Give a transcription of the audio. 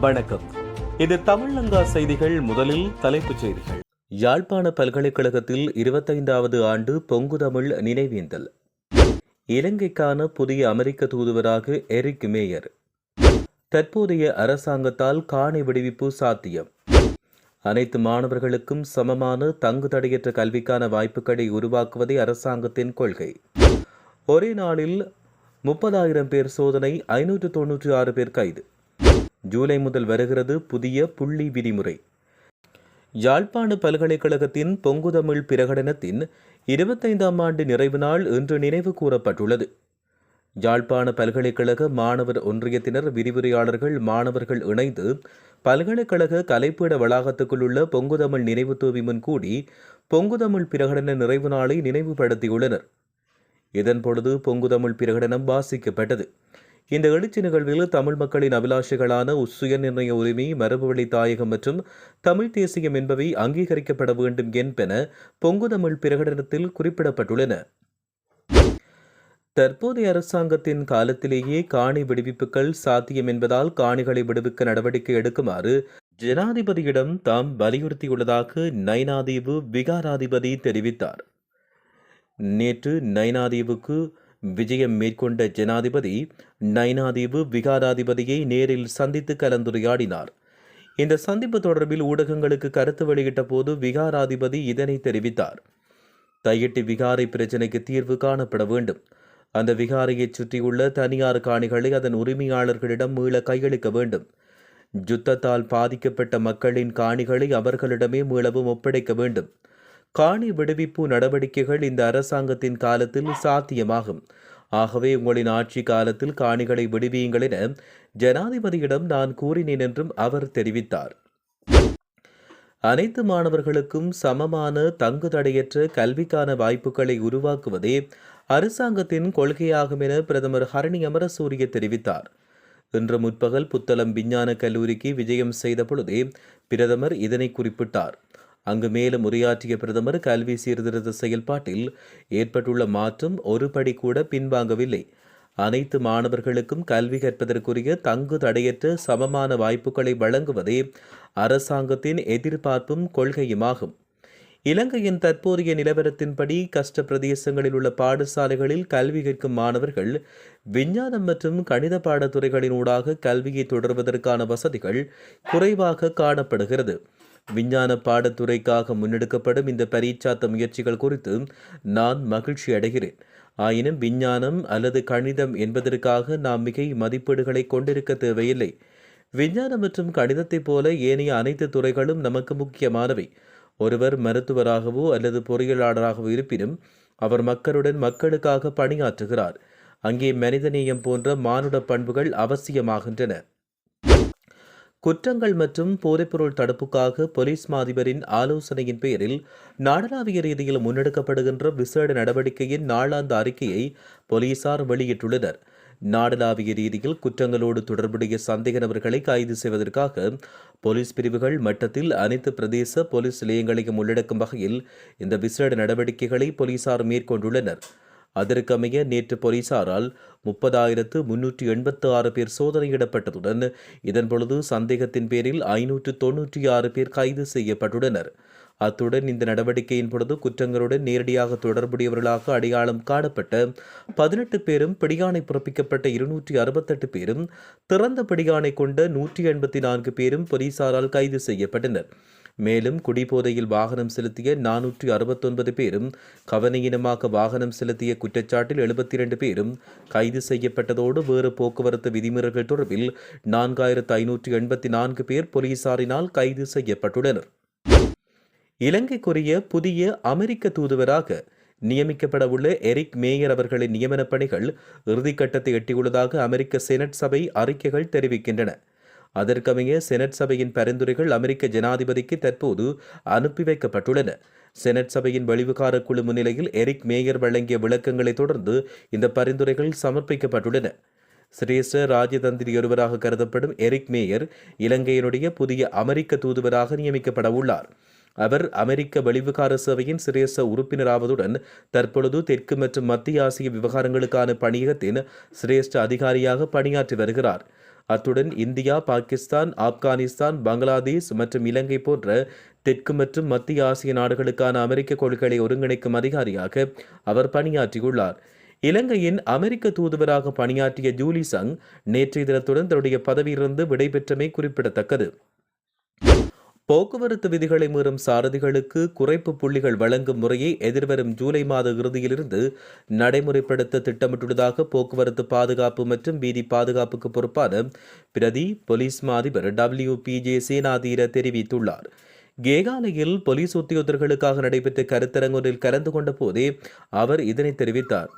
வணக்கம். இது தமிழங்கா செய்திகள். முதலில் தலைப்புச் செய்திகள். யாழ்ப்பாண பல்கலைக்கழகத்தில் 25வது ஆண்டு பொங்குதமிழ் நினைவேந்தல். இலங்கைக்கான புதிய அமெரிக்க தூதுவராக எரிக் மேயர். தற்போதைய அரசாங்கத்தால் காணி விடுவிப்பு சாத்தியம். அனைத்து மாணவர்களுக்கும் சமமான தங்கு தடையற்ற கல்விக்கான வாய்ப்புகளை உருவாக்குவதே அரசாங்கத்தின் கொள்கை. ஒரே நாளில் 30,000 பேர் சோதனை, 596 பேர் கைது. ஜூலை முதல் வருகிறது புதிய புள்ளி விதிமுறை. யாழ்ப்பாண பல்கலைக்கழகத்தின் பொங்குதமிழ் பிரகடனத்தின் 25ஆம் ஆண்டு நிறைவு நாள் இன்று நினைவு கூறப்பட்டுள்ளது. யாழ்ப்பாண பல்கலைக்கழக மாணவர் ஒன்றியத்தினர், விரிவுரையாளர்கள், மாணவர்கள் இணைந்து பல்கலைக்கழக கலைப்பீட வளாகத்துக்குள் உள்ள பொங்குதமிழ் நினைவு தூவி முன் கூடி பொங்குதமிழ் பிரகடன நிறைவு நாளை நினைவுபடுத்தியுள்ளனர். இதன்பொழுது பொங்குதமிழ் பிரகடனம் வாசிக்கப்பட்டது. இந்த எழுச்சி நிகழ்வில் தமிழ் மக்களின் அபிலாஷைகளான சுயநிர்ணய உரிமை, மரபுவழி தாயகம் மற்றும் தமிழ் தேசியம் என்பவை அங்கீகரிக்கப்பட வேண்டும் என்பன பொங்குதமிழ் பிரகடனத்தில் குறிப்பிடப்பட்டுள்ளன. தற்போதைய அரசாங்கத்தின் காலத்திலேயே காணி விடுவிப்புகள் சாத்தியம் என்பதால் காணிகளை விடுவிக்க நடவடிக்கை எடுக்குமாறு ஜனாதிபதியிடம் தாம் வலியுறுத்தியுள்ளதாக நைனாதீவு விகாராதிபதி தெரிவித்தார். நேற்று நைனாதீவுக்கு விஜயம் மேற்கொண்ட ஜனாதிபதி நைனாதீவு விகாராதிபதியை நேரில் சந்தித்து கலந்துரையாடினார். இந்த சந்திப்பு தொடர்பில் ஊடகங்களுக்கு கருத்து வெளியிட்ட போது விகாராதிபதி இதனை தெரிவித்தார். தையிட்டி விகாரை பிரச்சினைக்கு தீர்வு காணப்பட வேண்டும். அந்த விகாரையைச் சுற்றியுள்ள தனியார் காணிகளை அதன் உரிமையாளர்களிடம் மீள கையளிக்க வேண்டும். யுத்தத்தால் பாதிக்கப்பட்ட மக்களின் காணிகளை அவர்களிடமே மீளவும் ஒப்படைக்க வேண்டும். காணி விடுவிப்பு நடவடிக்கைகள் இந்த அரசாங்கத்தின் காலத்தில் சாத்தியமாகும். ஆகவே உங்களின் ஆட்சி காலத்தில் காணிகளை விடுவியுங்கள் என ஜனாதிபதியிடம் நான் கூறினேன் என்றும் அவர் தெரிவித்தார். அனைத்து மாணவர்களுக்கும் சமமான தங்கு தடையற்ற கல்விக்கான வாய்ப்புகளை உருவாக்குவதே அரசாங்கத்தின் கொள்கையாகும் என பிரதமர் ஹரணி அமரசூரிய தெரிவித்தார். இன்று முற்பகல் புத்தளம் விஞ்ஞான கல்லூரிக்கு விஜயம் செய்த பொழுதே பிரதமர் இதனை குறிப்பிட்டார். அங்கு மேலும் உரையாற்றிய பிரதமர், கல்வி சீர்திருத்த செயல்பாட்டில் ஏற்பட்டுள்ள மாற்றம் ஒரு படி கூட பின்வாங்கவில்லை. அனைத்து மாணவர்களுக்கும் கல்வி கற்பதற்குரிய தங்கு தடையற்ற சமமான வாய்ப்புகளை வழங்குவதே அரசாங்கத்தின் எதிர்பார்ப்பும் கொள்கையுமாகும். இலங்கையின் தற்போதைய நிலவரத்தின்படி கஷ்ட பிரதேசங்களில் உள்ள பாடசாலைகளில் கல்வி கற்கும் மாணவர்கள் விஞ்ஞானம் மற்றும் கணித பாடத்துறைகளின் ஊடாக கல்வியை தொடர்வதற்கான வசதிகள் குறைவாக காணப்படுகிறது. விஞ்ஞான பாடத்துறைக்காக முன்னெடுக்கப்படும் இந்த பரீட்சார்த்த முயற்சிகள் குறித்து நான் மகிழ்ச்சி அடைகிறேன். ஆயினும் விஞ்ஞானம் அல்லது கணிதம் என்பதற்காக நாம் மிகை மதிப்பீடுகளை கொண்டிருக்க தேவையில்லை. விஞ்ஞானம் மற்றும் கணிதத்தைப் போல ஏனைய அனைத்து துறைகளும் நமக்கு முக்கியமானவை. ஒருவர் மருத்துவராகவோ அல்லது பொறியியலாளராகவோ இருப்பினும் அவர் மக்களுக்காக பணியாற்றுகிறார். அங்கே மனிதநேயம் போன்ற மானுட பண்புகள் அவசியமாகின்றன. குற்றங்கள் மற்றும் போதைப்பொருள் தடுப்புக்காக போலீஸ் மாதிபரின் ஆலோசனையின் பேரில் நாடளாவிய ரீதியில் முன்னெடுக்கப்படுகின்ற விசேட நடவடிக்கையின் நாளாந்த அறிக்கையை போலீசார் வெளியிட்டுள்ளனர். நாடளாவிய ரீதியில் குற்றங்களோடு தொடர்புடைய சந்தேக நபர்களை கைது செய்வதற்காக போலீஸ் பிரிவுகள் மட்டத்தில் அனைத்து பிரதேச போலீஸ் நிலையங்களையும் உள்ளடக்கும் வகையில் இந்த விசேட நடவடிக்கைகளை போலீசார் மேற்கொண்டுள்ளனர். அதற்கமைய நேற்று போலீசாரால் 30,386 பேர் சோதனையிடப்பட்டதுடன் இதன்பொழுது சந்தேகத்தின் பேரில் 596 பேர் கைது செய்யப்பட்டுள்ளனர். அத்துடன் இந்த நடவடிக்கையின் பொழுது குற்றங்களுடன் நேரடியாக தொடர்புடையவர்களாக அடையாளம் காணப்பட்ட 18 பேரும், பிடியாணை பிறப்பிக்கப்பட்ட 268 பேரும், திறந்த பிடியாணை கொண்ட 184 பேரும் போலீசாரால் கைது செய்யப்பட்டனர். மேலும் குடிபோதையில் வாகனம் செலுத்திய 469 பேரும், கவனயீனமாக வாகனம் செலுத்திய குற்றச்சாட்டில் 72 பேரும் கைது செய்யப்பட்டதோடு வேறு போக்குவரத்து விதிமீறல்கள் தொடர்பில் 4,584 பேர் போலீசாரினால் கைது செய்யப்பட்டுள்ளனர். இலங்கைக்குரிய புதிய அமெரிக்க தூதுவராக நியமிக்கப்படவுள்ள எரிக் மேயர் அவர்களின் நியமன பணிகள் இறுதிக்கட்டத்தை எட்டியுள்ளதாக அமெரிக்க செனட் சபை அறிக்கைகள் தெரிவிக்கின்றன. அதற்கமைய செனட் சபையின் பரிந்துரைகள் அமெரிக்க ஜனாதிபதிக்கு தற்போது அனுப்பி வைக்கப்பட்டுள்ளன. செனட் சபையின் வெளிவிகார குழு முன்னிலையில் எரிக் மேயர் வழங்கிய விளக்கங்களை தொடர்ந்து இந்த பரிந்துரைகள் சமர்ப்பிக்கப்பட்டுள்ளன. சிரேஷ்ட ராஜதந்திரி ஒருவராக கருதப்படும் எரிக் மேயர் இலங்கையினுடைய புதிய அமெரிக்க தூதுவராக நியமிக்கப்பட உள்ளார். அவர் அமெரிக்க வெளிவிகார சேவையின் சிரேஷ்ட உறுப்பினராவதுடன் தற்பொழுது தெற்கு மற்றும் மத்திய ஆசிய விவகாரங்களுக்கான பணியகத்தின் சிரேஷ்ட அதிகாரியாக பணியாற்றி வருகிறார். அத்துடன் இந்தியா, பாகிஸ்தான், ஆப்கானிஸ்தான், பங்களாதேஷ் மற்றும் இலங்கை போன்ற தெற்கு மற்றும் மத்திய ஆசிய நாடுகளுக்கான அமெரிக்க கொள்கைகளை ஒருங்கிணைக்கும் அதிகாரியாக அவர் பணியாற்றியுள்ளார். இலங்கையின் அமெரிக்க தூதுவராக பணியாற்றிய ஜூலி சங் நேற்றைய தினத்துடன் தன்னுடைய பதவியிலிருந்து விடைபெற்றமை குறிப்பிடத்தக்கது. போக்குவரத்து விதிகளை மீறும் சாரதிகளுக்கு குறைப்பு புள்ளிகள் வழங்கும் முறையை எதிர்வரும் ஜூலை மாத இறுதியிலிருந்து நடைமுறைப்படுத்த திட்டமிட்டுள்ளதாக போக்குவரத்து பாதுகாப்பு மற்றும் வீதி பாதுகாப்புக்கு பொறுப்பான பிரதி போலீஸ் மா அதிபர் WPJ சேனாதீர தெரிவித்துள்ளார். கேகாலையில் போலீஸ் உத்தியோகர்களுக்காக நடைபெற்ற கருத்தரங்கொன்றில் கலந்து கொண்ட போதே அவர் இதனை தெரிவித்தார்.